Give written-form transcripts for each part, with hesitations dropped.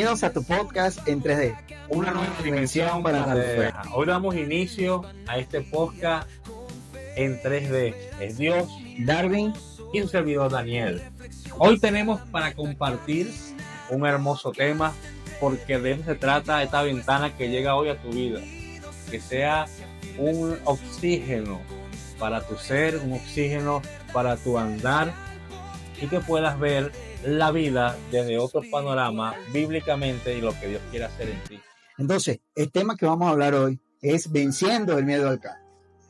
Bienvenidos a tu podcast en 3D, una nueva dimensión para la fe. Hoy damos inicio a este podcast en 3D. Es Dios, Darwin y un servidor Daniel. Hoy tenemos para compartir un hermoso tema, porque de eso se trata esta ventana que llega hoy a tu vida. Que sea un oxígeno para tu ser, un oxígeno para tu andar, y que puedas ver la vida desde otro panorama bíblicamente y lo que Dios quiere hacer en ti. Entonces, el tema que vamos a hablar hoy es venciendo el miedo al cambio.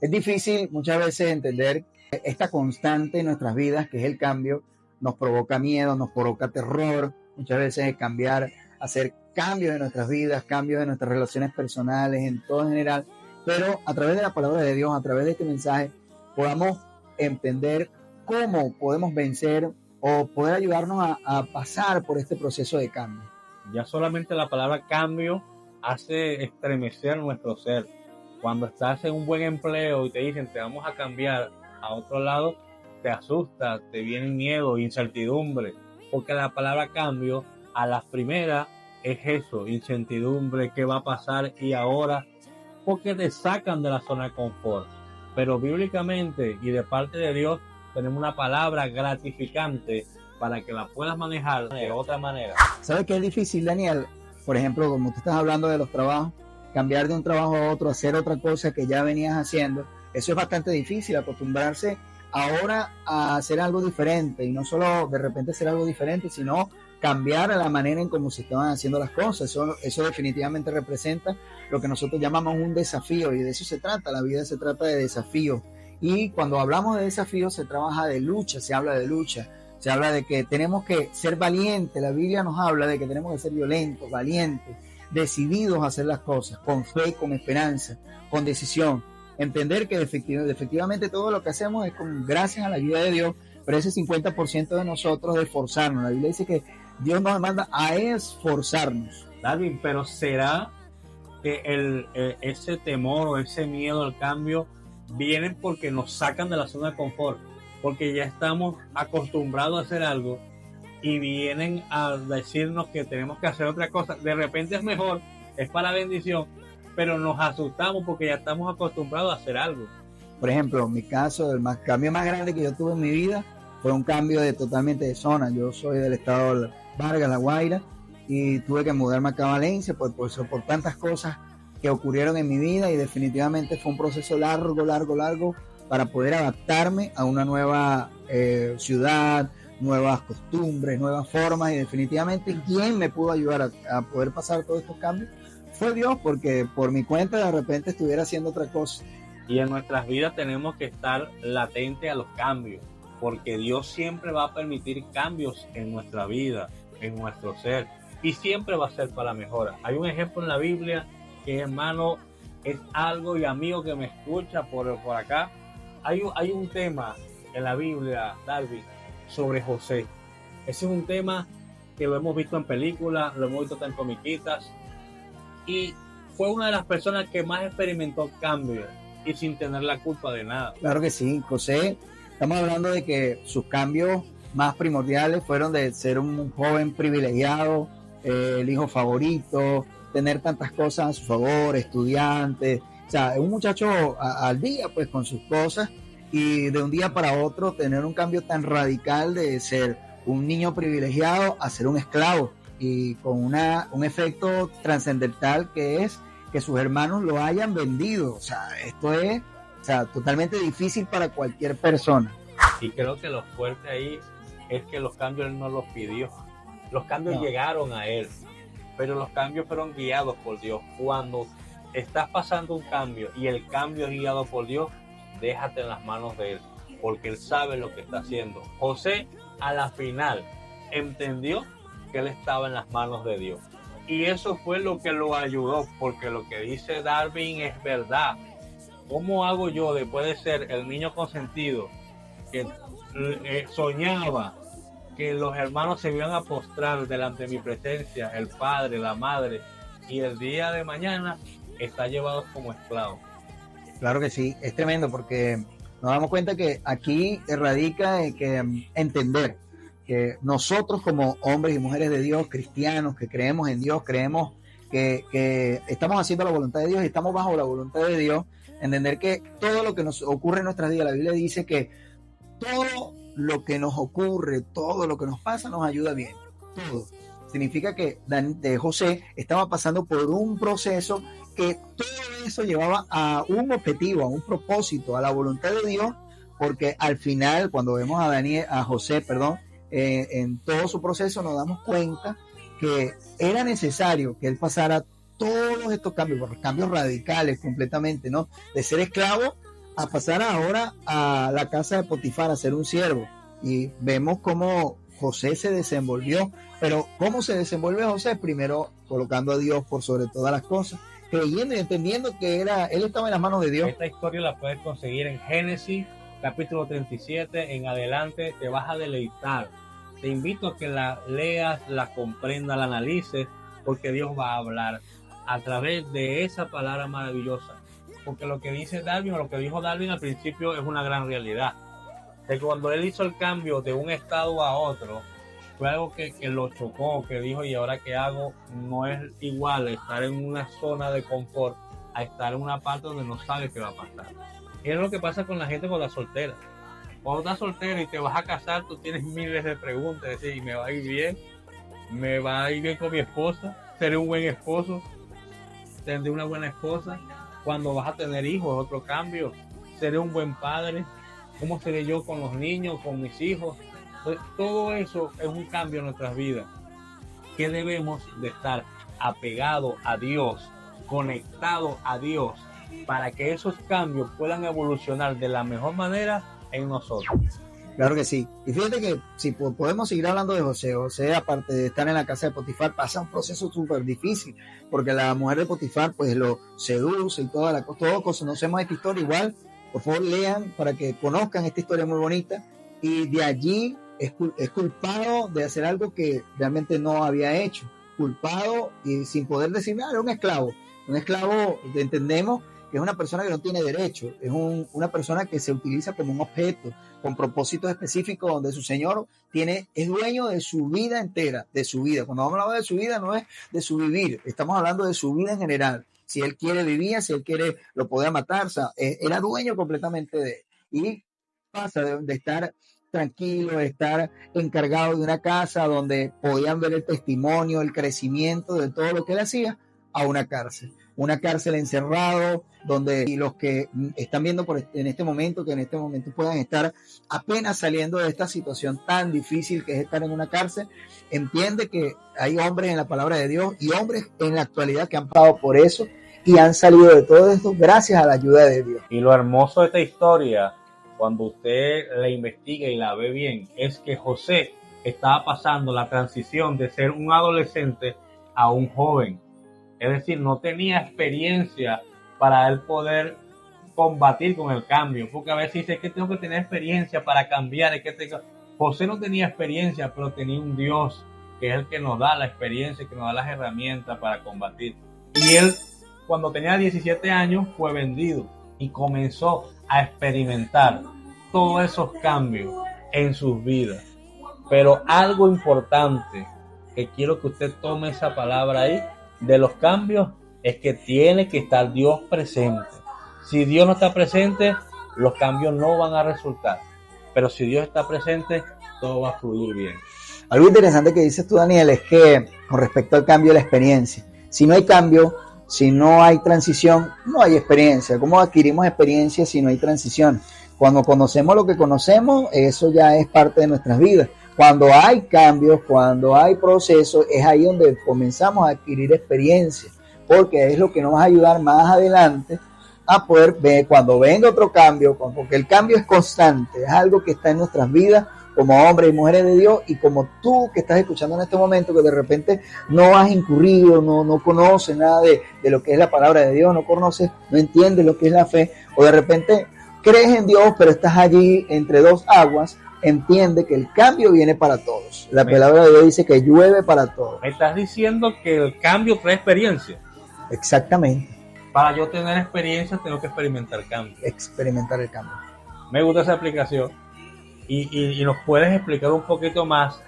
Es difícil muchas veces entender esta constante en nuestras vidas, que es el cambio. Nos provoca miedo, nos provoca terror. Muchas veces es cambiar, hacer cambios en nuestras vidas, cambios en nuestras relaciones personales, en todo en general. Pero a través de la palabra de Dios, a través de este mensaje, podamos entender cómo podemos vencer o poder ayudarnos a pasar por este proceso de cambio. Ya solamente la palabra cambio hace estremecer nuestro ser. Cuando estás en un buen empleo y te dicen te vamos a cambiar a otro lado, te asusta, te viene miedo, incertidumbre, porque la palabra cambio a la primera es eso, incertidumbre, qué va a pasar y ahora, porque te sacan de la zona de confort. Pero bíblicamente y de parte de Dios tenemos una palabra gratificante para que la puedas manejar de otra manera. ¿Sabes qué es difícil, Daniel? Por ejemplo, como tú estás hablando de los trabajos, cambiar de un trabajo a otro, hacer otra cosa que ya venías haciendo, eso es bastante difícil, acostumbrarse ahora a hacer algo diferente, y no solo de repente hacer algo diferente, sino cambiar la manera en cómo se estaban haciendo las cosas. Eso definitivamente representa lo que nosotros llamamos un desafío, y de eso se trata, la vida se trata de desafíos. Y cuando hablamos de desafíos se trabaja de lucha, se habla de lucha, se habla de que tenemos que ser valientes. La Biblia nos habla de que tenemos que ser violentos, valientes, decididos a hacer las cosas, con fe, con esperanza, con decisión. Entender que efectivamente todo lo que hacemos es gracias a la ayuda de Dios, pero ese 50% de nosotros de esforzarnos. La Biblia dice que Dios nos manda a esforzarnos. Darwin, pero ¿será que ese temor o ese miedo al cambio vienen porque nos sacan de la zona de confort? Porque ya estamos acostumbrados a hacer algo y vienen a decirnos que tenemos que hacer otra cosa. De repente es mejor, es para bendición, pero nos asustamos porque ya estamos acostumbrados a hacer algo. Por ejemplo, en mi caso, el cambio más grande que yo tuve en mi vida fue un cambio totalmente de zona. Yo soy del estado de Vargas, La Guaira, y tuve que mudarme acá a Valencia por tantas cosas que ocurrieron en mi vida, y definitivamente fue un proceso largo para poder adaptarme a una nueva ciudad, nuevas costumbres, nuevas formas. Y definitivamente quien me pudo ayudar a poder pasar todos estos cambios fue Dios, porque por mi cuenta de repente estuviera haciendo otra cosa. Y en nuestras vidas tenemos que estar latentes a los cambios, porque Dios siempre va a permitir cambios en nuestra vida, en nuestro ser, y siempre va a ser para la mejora. Hay un ejemplo en la Biblia que, hermano, es algo, y amigo que me escucha por acá, hay un tema en la Biblia, Darwin, sobre José. Ese es un tema que lo hemos visto en películas, lo hemos visto en comiquitas, y fue una de las personas que más experimentó cambios y sin tener la culpa de nada. Claro que sí, José. Estamos hablando de que sus cambios más primordiales fueron de ser un joven privilegiado, el hijo favorito, tener tantas cosas a su favor, estudiante, o sea, un muchacho al día pues con sus cosas, y de un día para otro tener un cambio tan radical de ser un niño privilegiado a ser un esclavo, y con un efecto trascendental que es que sus hermanos lo hayan vendido. O sea, esto es totalmente difícil para cualquier persona. Y creo que lo fuerte ahí es que los cambios él no los pidió. Los cambios llegaron a él, pero los cambios fueron guiados por Dios. Cuando estás pasando un cambio y el cambio es guiado por Dios, déjate en las manos de él, porque él sabe lo que está haciendo. José a la final entendió que él estaba en las manos de Dios, y eso fue lo que lo ayudó, porque lo que dice Darwin es verdad. ¿Cómo hago yo, después de ser el niño consentido que soñaba que los hermanos se iban a postrar delante de mi presencia, el padre, la madre, y el día de mañana está llevado como esclavo? Claro que sí, es tremendo, porque nos damos cuenta que aquí radica que entender que nosotros como hombres y mujeres de Dios, cristianos, que creemos en Dios, creemos que estamos haciendo la voluntad de Dios y estamos bajo la voluntad de Dios, entender que todo lo que nos ocurre en nuestras vidas, la Biblia dice que todo lo que nos ocurre, todo lo que nos pasa nos ayuda bien, todo. Significa que José estaba pasando por un proceso que todo eso llevaba a un objetivo, a un propósito, a la voluntad de Dios, porque al final, cuando vemos a José, en todo su proceso nos damos cuenta que era necesario que él pasara todos estos cambios radicales completamente, ¿no? De ser esclavo a pasar ahora a la casa de Potifar, a ser un siervo. Y vemos cómo José se desenvolvió, pero ¿cómo se desenvuelve José? Primero colocando a Dios por sobre todas las cosas, creyendo y entendiendo que él estaba en las manos de Dios. Esta historia la puedes conseguir en Génesis, capítulo 37, en adelante te vas a deleitar. Te invito a que la leas, la comprendas, la analices, porque Dios va a hablar a través de esa palabra maravillosa. Porque lo que dice Darwin, o lo que dijo Darwin al principio, es una gran realidad. De que cuando él hizo el cambio de un estado a otro, fue algo que lo chocó, que dijo, ¿y ahora qué hago? No es igual estar en una zona de confort a estar en una parte donde no sabes qué va a pasar. Y es lo que pasa con la gente con la soltera. Cuando estás soltero y te vas a casar, tú tienes miles de preguntas. Es decir, ¿me va a ir bien? ¿Me va a ir bien con mi esposa? ¿Seré un buen esposo? ¿Tendré una buena esposa? Cuando vas a tener hijos, es otro cambio. ¿Seré un buen padre? ¿Cómo seré yo con los niños, con mis hijos? Entonces, todo eso es un cambio en nuestras vidas. Que debemos de estar apegados a Dios, conectados a Dios, para que esos cambios puedan evolucionar de la mejor manera en nosotros. Claro que sí. Y fíjate que si podemos seguir hablando de José, aparte de estar en la casa de Potifar, pasa un proceso súper difícil, porque la mujer de Potifar pues lo seduce y todo. Conocemos esta historia igual. Por favor, lean para que conozcan esta historia muy bonita. Y de allí es culpado de hacer algo que realmente no había hecho. Culpado y sin poder decir nada, era un esclavo. Un esclavo, entendemos que es una persona que no tiene derecho, es una persona que se utiliza como un objeto, con propósitos específicos, donde su señor es dueño de su vida entera, de su vida. Cuando hablamos de su vida, no es de su vivir, estamos hablando de su vida en general. Si él quiere, vivía; si él quiere, lo podía matar. O sea, era dueño completamente de él. Y pasa de estar tranquilo, de estar encargado de una casa donde podían ver el testimonio, el crecimiento de todo lo que él hacía, a una cárcel encerrado, donde los que están viendo en este momento puedan estar apenas saliendo de esta situación tan difícil que es estar en una cárcel. Entiende que hay hombres en la palabra de Dios y hombres en la actualidad que han pasado por eso y han salido de todo esto gracias a la ayuda de Dios. Y lo hermoso de esta historia, cuando usted la investiga y la ve bien, es que José estaba pasando la transición de ser un adolescente a un joven. Es decir, no tenía experiencia para él poder combatir con el cambio. Porque a veces dice que tengo que tener experiencia para cambiar. José no tenía experiencia, pero tenía un Dios que es el que nos da la experiencia, que nos da las herramientas para combatir. Y él, cuando tenía 17 años, fue vendido y comenzó a experimentar todos esos cambios en sus vidas. Pero algo importante, que quiero que usted tome esa palabra ahí, de los cambios, es que tiene que estar Dios presente. Si Dios no está presente, los cambios no van a resultar. Pero si Dios está presente, todo va a fluir bien. Algo interesante que dices tú, Daniel, es que con respecto al cambio de la experiencia, si no hay cambio, si no hay transición, no hay experiencia. ¿Cómo adquirimos experiencia si no hay transición? Cuando conocemos lo que conocemos, eso ya es parte de nuestras vidas. Cuando hay cambios, cuando hay procesos, es ahí donde comenzamos a adquirir experiencia, porque es lo que nos va a ayudar más adelante a poder ver cuando venga otro cambio, porque el cambio es constante, es algo que está en nuestras vidas como hombres y mujeres de Dios, y como tú que estás escuchando en este momento, que de repente no has incurrido, no conoces nada de lo que es la palabra de Dios, no entiendes lo que es la fe, o de repente crees en Dios, pero estás allí entre dos aguas. Entiende que el cambio viene para todos. La palabra de Dios dice que llueve para todos. Me estás diciendo que el cambio trae experiencia. Exactamente. Para yo tener experiencia, tengo que experimentar el cambio. Experimentar el cambio. Me gusta esa aplicación. y nos puedes explicar un poquito más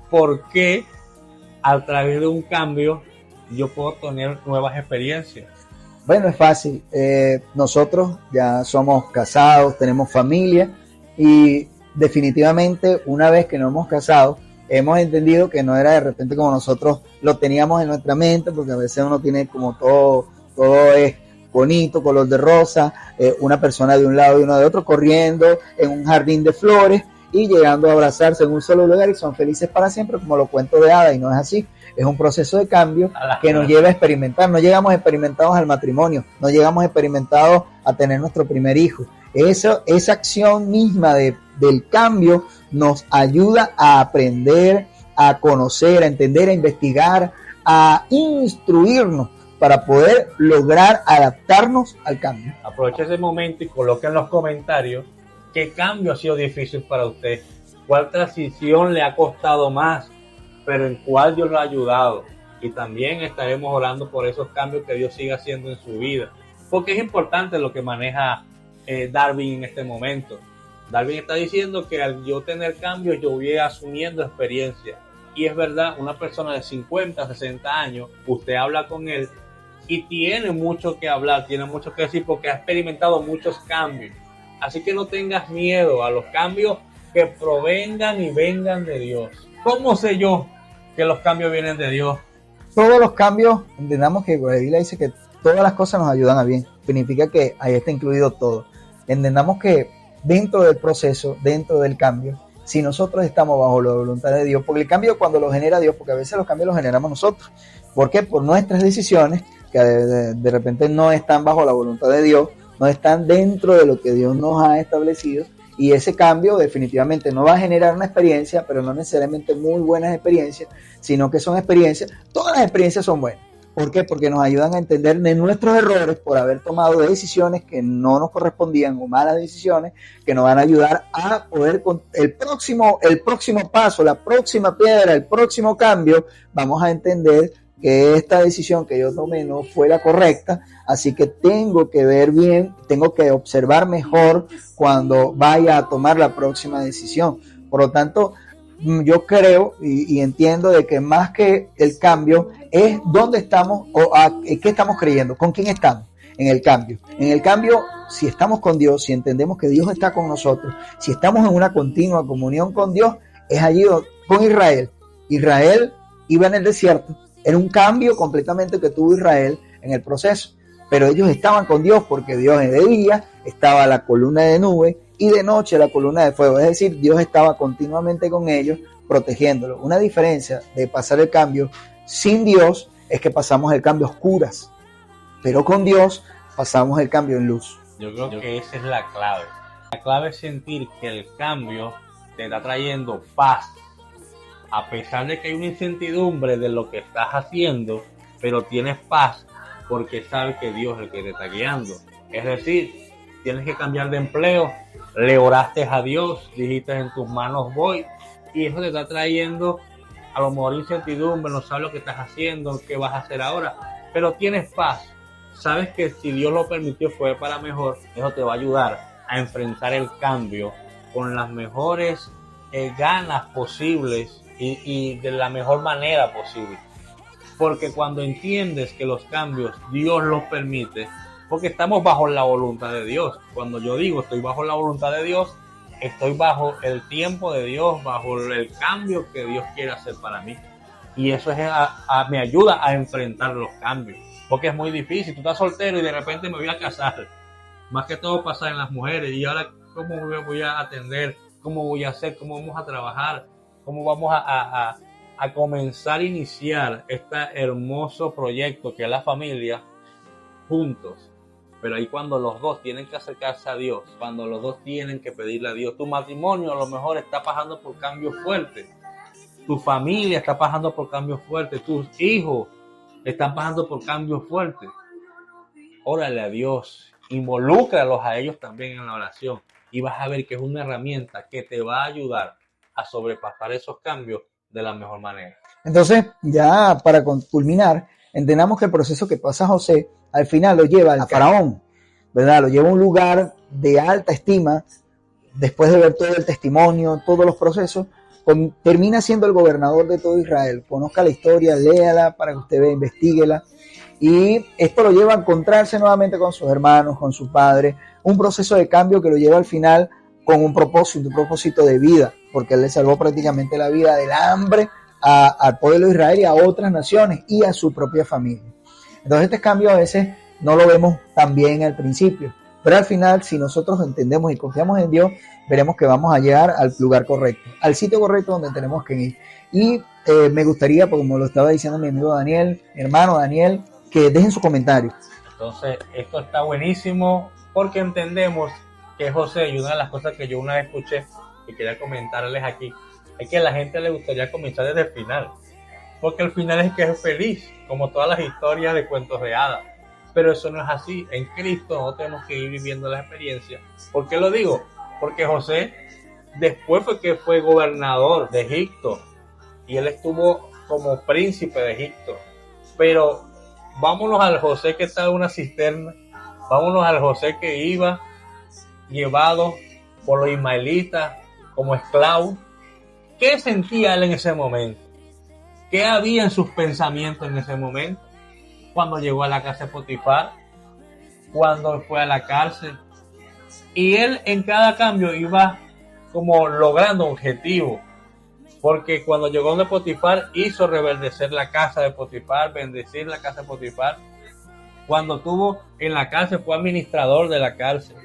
por qué a través de un cambio yo puedo tener nuevas experiencias. Bueno, es fácil. Nosotros ya somos casados, tenemos familia y definitivamente una vez que nos hemos casado, hemos entendido que no era de repente como nosotros lo teníamos en nuestra mente, porque a veces uno tiene como todo es bonito, color de rosa, una persona de un lado y uno de otro corriendo en un jardín de flores y llegando a abrazarse en un solo lugar y son felices para siempre, como lo cuento de hada, y no es así. Es un proceso de cambio que nos lleva a experimentar. No llegamos experimentados al matrimonio, no llegamos experimentados a tener nuestro primer hijo. Esa acción misma del cambio nos ayuda a aprender, a conocer, a entender, a investigar, a instruirnos para poder lograr adaptarnos al cambio. Aproveche ese momento y coloque en los comentarios qué cambio ha sido difícil para usted, cuál transición le ha costado más, pero en cuál Dios lo ha ayudado. Y también estaremos orando por esos cambios que Dios siga haciendo en su vida, porque es importante lo que maneja Darwin en este momento. Darwin está diciendo que al yo tener cambios yo voy asumiendo experiencia, y es verdad, una persona de 50, 60 años, usted habla con él y tiene mucho que hablar, tiene mucho que decir porque ha experimentado muchos cambios. Así que no tengas miedo a los cambios que provengan y vengan de Dios. ¿Cómo sé yo que los cambios vienen de Dios? Todos los cambios, entendamos que la Biblia dice que todas las cosas nos ayudan a bien. Significa que ahí está incluido todo. Entendamos que dentro del proceso, dentro del cambio, si nosotros estamos bajo la voluntad de Dios, porque el cambio cuando lo genera Dios, porque a veces los cambios los generamos nosotros. ¿Por qué? Por nuestras decisiones, que de repente no están bajo la voluntad de Dios, no están dentro de lo que Dios nos ha establecido, y ese cambio definitivamente no va a generar una experiencia, pero no necesariamente muy buenas experiencias, sino que son experiencias, todas las experiencias son buenas. ¿Por qué? Porque nos ayudan a entender de nuestros errores por haber tomado decisiones que no nos correspondían o malas decisiones que nos van a ayudar a poder con el próximo paso, la próxima piedra, el próximo cambio, vamos a entender que esta decisión que yo tomé no fue la correcta, así que tengo que ver bien, tengo que observar mejor cuando vaya a tomar la próxima decisión. Por lo tanto, yo creo y entiendo de que más que el cambio es dónde estamos o qué estamos creyendo, con quién estamos en el cambio. En el cambio, si estamos con Dios, si entendemos que Dios está con nosotros, si estamos en una continua comunión con Dios, es allí con Israel. Israel iba en el desierto, era un cambio completamente que tuvo Israel en el proceso, pero ellos estaban con Dios porque Dios de día estaba la columna de nube y de noche la columna de fuego, es decir, Dios estaba continuamente con ellos protegiéndolos. Una diferencia de pasar el cambio sin Dios es que pasamos el cambio a oscuras, pero con Dios pasamos el cambio en luz. Yo creo que esa es la clave. La clave es sentir que el cambio te está trayendo paz, a pesar de que hay una incertidumbre de lo que estás haciendo, pero tienes paz porque sabes que Dios es el que te está guiando. Es decir, tienes que cambiar de empleo, le oraste a Dios, dijiste en tus manos voy, y eso te está trayendo a lo mejor incertidumbre, no sabes lo que estás haciendo, qué vas a hacer ahora, pero tienes paz, sabes que si Dios lo permitió fue para mejor. Eso te va a ayudar a enfrentar el cambio con las mejores ganas posibles y de la mejor manera posible, porque cuando entiendes que los cambios Dios los permite, porque estamos bajo la voluntad de Dios. Cuando yo digo estoy bajo la voluntad de Dios, estoy bajo el tiempo de Dios, bajo el cambio que Dios quiere hacer para mí. Y eso es me ayuda a enfrentar los cambios, porque es muy difícil. Tú estás soltero y de repente me voy a casar. Más que todo pasa en las mujeres. Y ahora, ¿cómo voy a atender? ¿Cómo voy a hacer? ¿Cómo vamos a trabajar? ¿Cómo vamos a comenzar a iniciar este hermoso proyecto que es la familia juntos? Pero ahí cuando los dos tienen que acercarse a Dios, cuando los dos tienen que pedirle a Dios, tu matrimonio a lo mejor está pasando por cambios fuertes, tu familia está pasando por cambios fuertes, tus hijos están pasando por cambios fuertes. Órale a Dios, involúcralos a ellos también en la oración y vas a ver que es una herramienta que te va a ayudar a sobrepasar esos cambios de la mejor manera. Entonces, ya para culminar, entendamos que el proceso que pasa José al final lo lleva a Faraón, ¿verdad? Lo lleva a un lugar de alta estima, después de ver todo el testimonio, todos los procesos, termina siendo el gobernador de todo Israel. Conozca la historia, léala para que usted vea, investíguela. Y esto lo lleva a encontrarse nuevamente con sus hermanos, con su padre, un proceso de cambio que lo lleva al final con un propósito de vida, porque él le salvó prácticamente la vida del hambre al pueblo de Israel y a otras naciones y a su propia familia. Entonces este cambio a veces no lo vemos tan bien al principio, pero al final, si nosotros entendemos y confiamos en Dios, veremos que vamos a llegar al lugar correcto, al sitio correcto donde tenemos que ir. Y me gustaría, como lo estaba diciendo mi amigo Daniel, mi hermano Daniel, que dejen sus comentarios. Entonces, esto está buenísimo porque entendemos que José, y una de las cosas que yo una vez escuché y quería comentarles aquí, es que a la gente le gustaría comenzar desde el final, porque el final es que es feliz, como todas las historias de cuentos de hadas. Pero eso no es así. En Cristo no tenemos que ir viviendo la experiencia. ¿Por qué lo digo? Porque José después fue gobernador de Egipto y él estuvo como príncipe de Egipto. Pero vámonos al José que estaba en una cisterna, vámonos al José que iba llevado por los ismaelitas como esclavo. ¿Qué sentía él en ese momento? ¿Qué había en sus pensamientos en ese momento? Cuando llegó a la casa de Potifar, cuando fue a la cárcel. Y él en cada cambio iba como logrando objetivos. Porque cuando llegó donde Potifar hizo reverdecer la casa de Potifar, bendecir la casa de Potifar. Cuando estuvo en la cárcel fue administrador de la cárcel.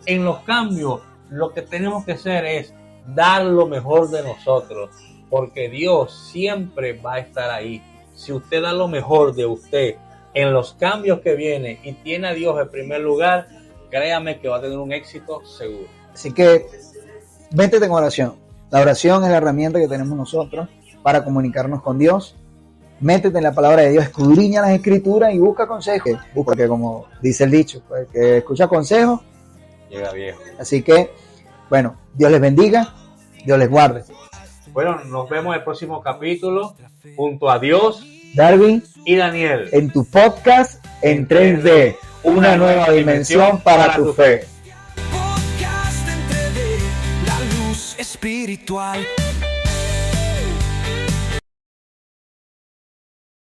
En los cambios lo que tenemos que hacer es dar lo mejor de nosotros. Porque Dios siempre va a estar ahí. Si usted da lo mejor de usted en los cambios que vienen y tiene a Dios en primer lugar, créame que va a tener un éxito seguro. Así que métete en oración. La oración es la herramienta que tenemos nosotros para comunicarnos con Dios. Métete en la palabra de Dios, escudriña las escrituras y busca consejos. Porque como dice el dicho, pues, que escucha consejos llega viejo. Así que, bueno, Dios les bendiga, Dios les guarde. Bueno, nos vemos en el próximo capítulo junto a Dios, Darwin y Daniel en tu podcast en 3D, una nueva dimensión para tu fe. Podcast en 3D, la luz espiritual.